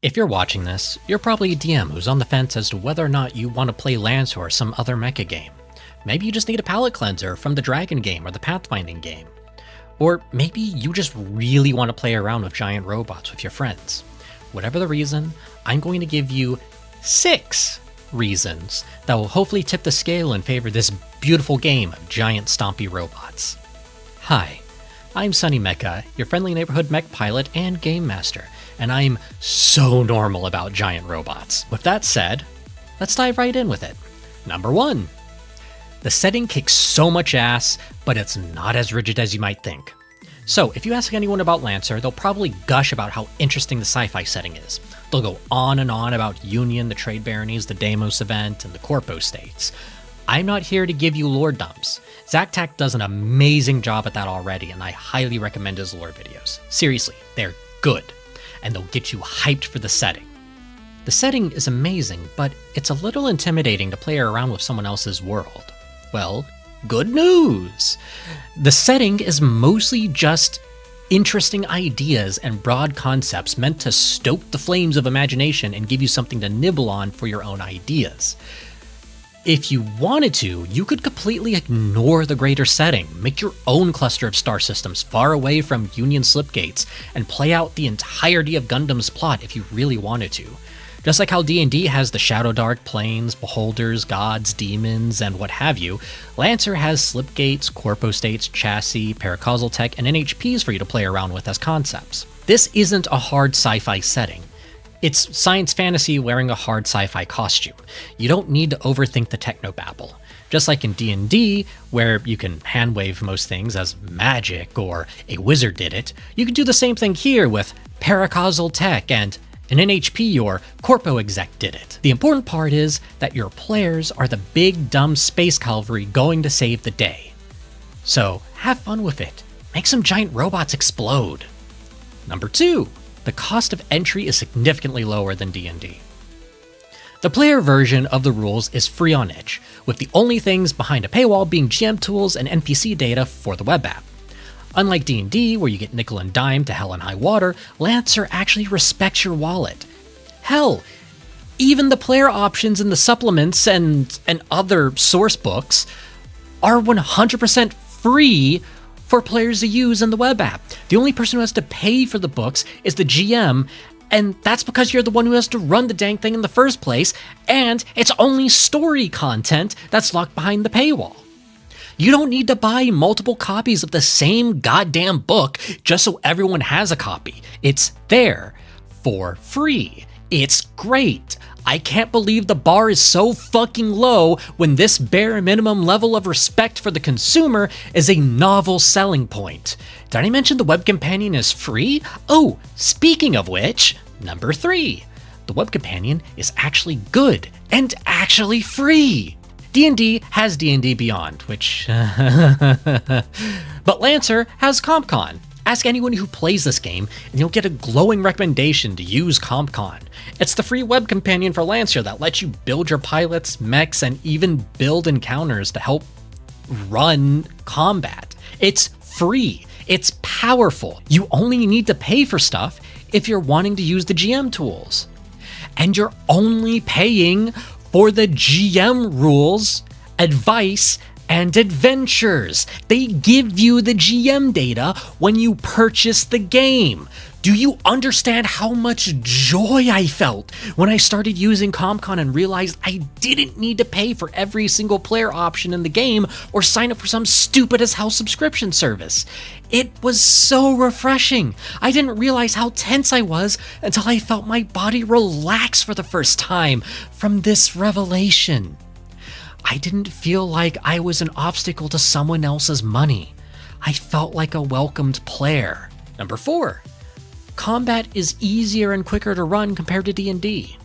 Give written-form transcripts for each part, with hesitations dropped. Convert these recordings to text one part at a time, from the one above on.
If you're watching this, you're probably a DM who's on the fence as to whether or not you want to play Lancer or some other mecha game. Maybe you just need a palate cleanser from the Dragon game or the Pathfinding game. Or maybe you just really want to play around with giant robots with your friends. Whatever the reason, I'm going to give you 6 reasons that will hopefully tip the scale in favor of this beautiful game of giant stompy robots. Hi, I'm Sunny Mecha, your friendly neighborhood mech pilot and game master, and I'm so normal about giant robots. With that said, let's dive right in with it. Number 1. The setting kicks so much ass, but it's not as rigid as you might think. So, if you ask anyone about Lancer, they'll probably gush about how interesting the sci-fi setting is. They'll go on and on about Union, the Trade Baronies, the Deimos event, and the Corpo states. I'm not here to give you lore dumps. Zactac does an amazing job at that already, and I highly recommend his lore videos. Seriously, they're good, and they'll get you hyped for the setting. The setting is amazing, but it's a little intimidating to play around with someone else's world. Well, good news! The setting is mostly just interesting ideas and broad concepts meant to stoke the flames of imagination and give you something to nibble on for your own ideas. If you wanted to, you could completely ignore the greater setting, make your own cluster of star systems far away from Union slipgates, and play out the entirety of Gundam's plot if you really wanted to. Just like how D&D has the Shadow Dark planes, beholders, gods, demons, and what have you, Lancer has slipgates, corpo states, chassis, paracausal tech, and NHPs for you to play around with as concepts. This isn't a hard sci-fi setting. It's science fantasy wearing a hard sci-fi costume. You don't need to overthink the technobabble. Just like in D&D, where you can handwave most things as magic or a wizard did it, you can do the same thing here with paracausal tech and an NHP or Corpo exec did it. The important part is that your players are the big dumb space cavalry going to save the day. So have fun with it. Make some giant robots explode. Number 2. The cost of entry is significantly lower than D&D. The player version of the rules is free on itch, with the only things behind a paywall being GM tools and NPC data for the web app. Unlike D&D, where you get nickel and dime to hell and high water, Lancer actually respects your wallet. Hell, even the player options in the supplements and other source books are 100% free for players to use in the web app. The only person who has to pay for the books is the GM, and that's because you're the one who has to run the dang thing in the first place, and it's only story content that's locked behind the paywall. You don't need to buy multiple copies of the same goddamn book just so everyone has a copy. It's there for free. It's great. I can't believe the bar is so fucking low when this bare minimum level of respect for the consumer is a novel selling point. Did I mention the web companion is free? Oh, speaking of which, number 3. The web companion is actually good and actually free. D&D has D&D Beyond, which... but Lancer has CompCon. Ask anyone who plays this game, and you'll get a glowing recommendation to use CompCon. It's the free web companion for Lancer that lets you build your pilots, mechs, and even build encounters to help run combat. It's free. It's powerful. You only need to pay for stuff if you're wanting to use the GM tools. And you're only paying for the GM rules, advice, and adventures. They give you the GM data when you purchase the game. Do you understand how much joy I felt when I started using CompCon and realized I didn't need to pay for every single player option in the game or sign up for some stupid as hell subscription service? It was so refreshing. I didn't realize how tense I was until I felt my body relax for the first time from this revelation. I didn't feel like I was an obstacle to someone else's money. I felt like a welcomed player. Number 4. Combat is easier and quicker to run compared to D&D.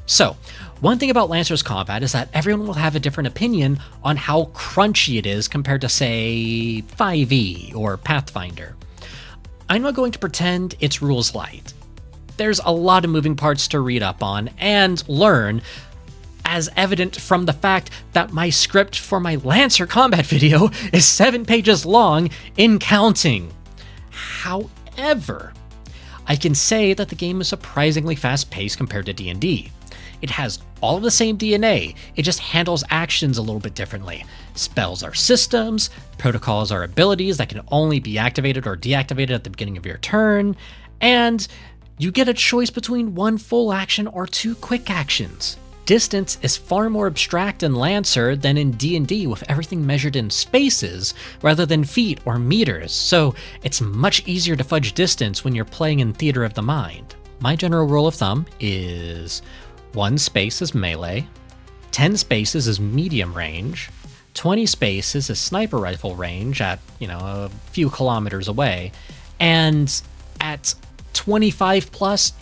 So, one thing about Lancer's combat is that everyone will have a different opinion on how crunchy it is compared to, say, 5e or Pathfinder. I'm not going to pretend it's rules light. There's a lot of moving parts to read up on and learn, as evident from the fact that my script for my Lancer combat video is 7 pages long in counting. However, I can say that the game is surprisingly fast-paced compared to D&D. It has all of the same DNA, it just handles actions a little bit differently. Spells are systems, protocols are abilities that can only be activated or deactivated at the beginning of your turn, and you get a choice between one full action or two quick actions. Distance is far more abstract in Lancer than in D&D, with everything measured in spaces rather than feet or meters, so it's much easier to fudge distance when you're playing in Theater of the Mind. My general rule of thumb is 1 space is melee, 10 spaces is medium range, 20 spaces is sniper rifle range at, a few kilometers away, and at 25 plus,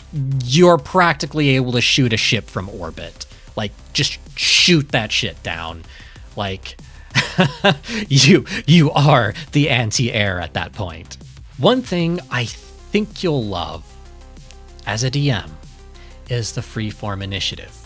you're practically able to shoot a ship from orbit. Like, just shoot that shit down. Like, you are the anti-air at that point. One thing I think you'll love as a DM is the freeform initiative.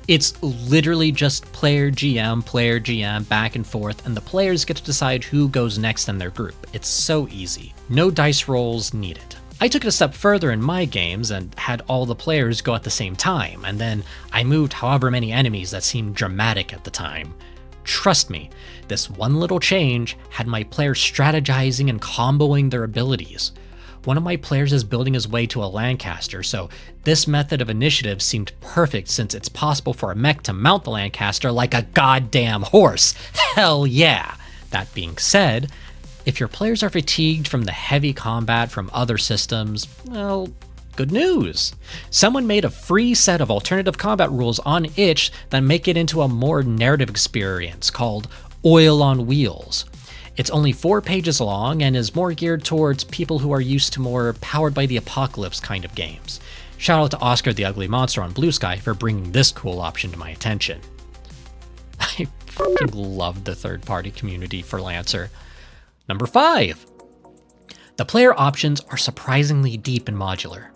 It's literally just player GM, back and forth, and the players get to decide who goes next in their group. It's so easy. No dice rolls needed. I took it a step further in my games and had all the players go at the same time, and then I moved however many enemies that seemed dramatic at the time. Trust me, this one little change had my players strategizing and comboing their abilities. One of my players is building his way to a Lancaster, so this method of initiative seemed perfect since it's possible for a mech to mount the Lancaster like a goddamn horse. Hell yeah! That being said, if your players are fatigued from the heavy combat from other systems, well, good news. Someone made a free set of alternative combat rules on itch that make it into a more narrative experience called Oil on Wheels. It's only 4 pages long and is more geared towards people who are used to more powered by the apocalypse kind of games. Shout out to Oscar the Ugly Monster on BlueSky for bringing this cool option to my attention. I fucking love the third-party community for Lancer. Number 5. The player options are surprisingly deep and modular.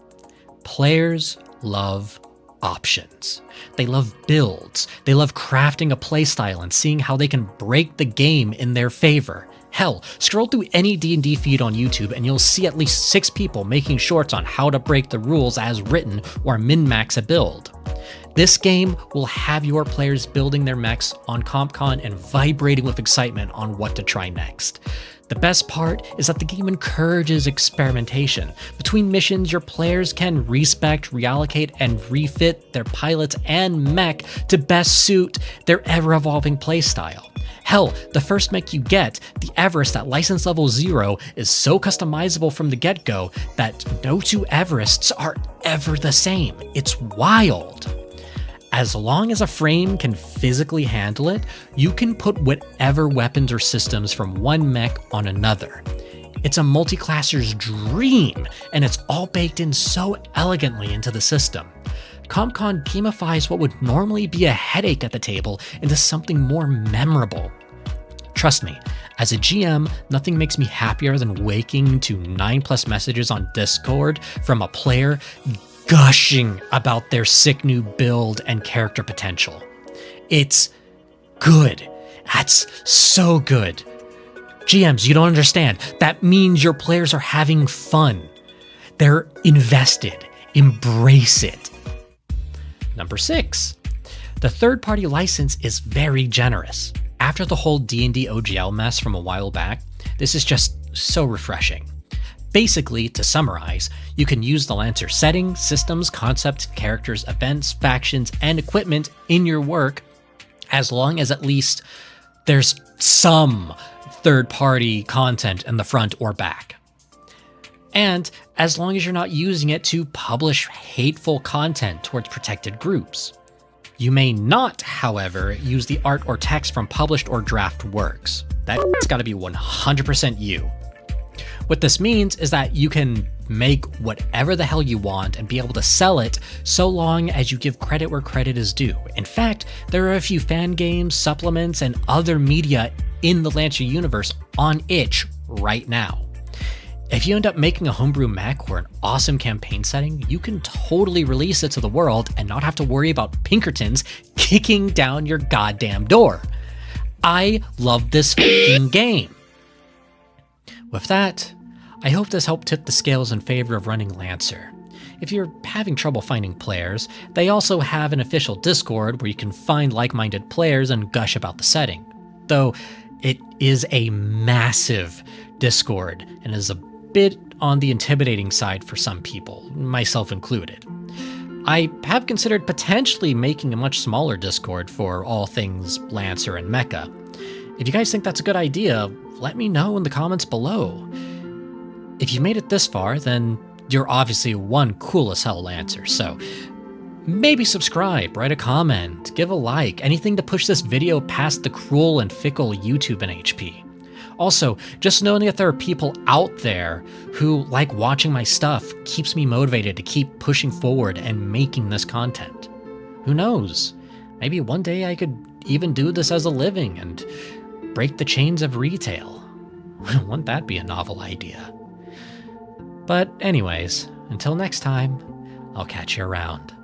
Players love options. They love builds. They love crafting a playstyle and seeing how they can break the game in their favor. Hell, scroll through any D&D feed on YouTube and you'll see at least 6 people making shorts on how to break the rules as written or min-max a build. This game will have your players building their mechs on CompCon and vibrating with excitement on what to try next. The best part is that the game encourages experimentation. Between missions, your players can respec, reallocate, and refit their pilots and mech to best suit their ever-evolving playstyle. Hell, the first mech you get, the Everest at license level 0, is so customizable from the get-go that no 2 Everests are ever the same. It's wild. As long as a frame can physically handle it, you can put whatever weapons or systems from one mech on another. It's a multi-classer's dream, and it's all baked in so elegantly into the system. CompCon gamifies what would normally be a headache at the table into something more memorable. Trust me, as a GM, nothing makes me happier than waking to 9+ messages on Discord from a player gushing about their sick new build and character potential. It's good. That's so good. GMs, you don't understand. That means your players are having fun. They're invested. Embrace it. Number 6. The third-party license is very generous. After the whole D&D OGL mess from a while back, this is just so refreshing. Basically, to summarize, you can use the Lancer setting, systems, concepts, characters, events, factions, and equipment in your work as long as at least there's some third-party content in the front or back. And as long as you're not using it to publish hateful content towards protected groups. You may not, however, use the art or text from published or draft works. That's gotta be 100% you. What this means is that you can make whatever the hell you want and be able to sell it so long as you give credit where credit is due. In fact, there are a few fan games, supplements, and other media in the Lancer universe on itch right now. If you end up making a homebrew mech or an awesome campaign setting, you can totally release it to the world and not have to worry about Pinkertons kicking down your goddamn door. I love this fucking game. With that, I hope this helped tip the scales in favor of running Lancer. If you're having trouble finding players, they also have an official Discord where you can find like-minded players and gush about the setting. Though it is a massive Discord and is a bit on the intimidating side for some people, myself included. I have considered potentially making a much smaller Discord for all things Lancer and Mecha. If you guys think that's a good idea, let me know in the comments below. If you made it this far, then you're obviously one cool as hell Lancer, so maybe subscribe, write a comment, give a like, anything to push this video past the cruel and fickle YouTube and HP. Also, just knowing that there are people out there who like watching my stuff keeps me motivated to keep pushing forward and making this content. Who knows? Maybe one day I could even do this as a living and break the chains of retail. Wouldn't that be a novel idea? But anyways, until next time, I'll catch you around.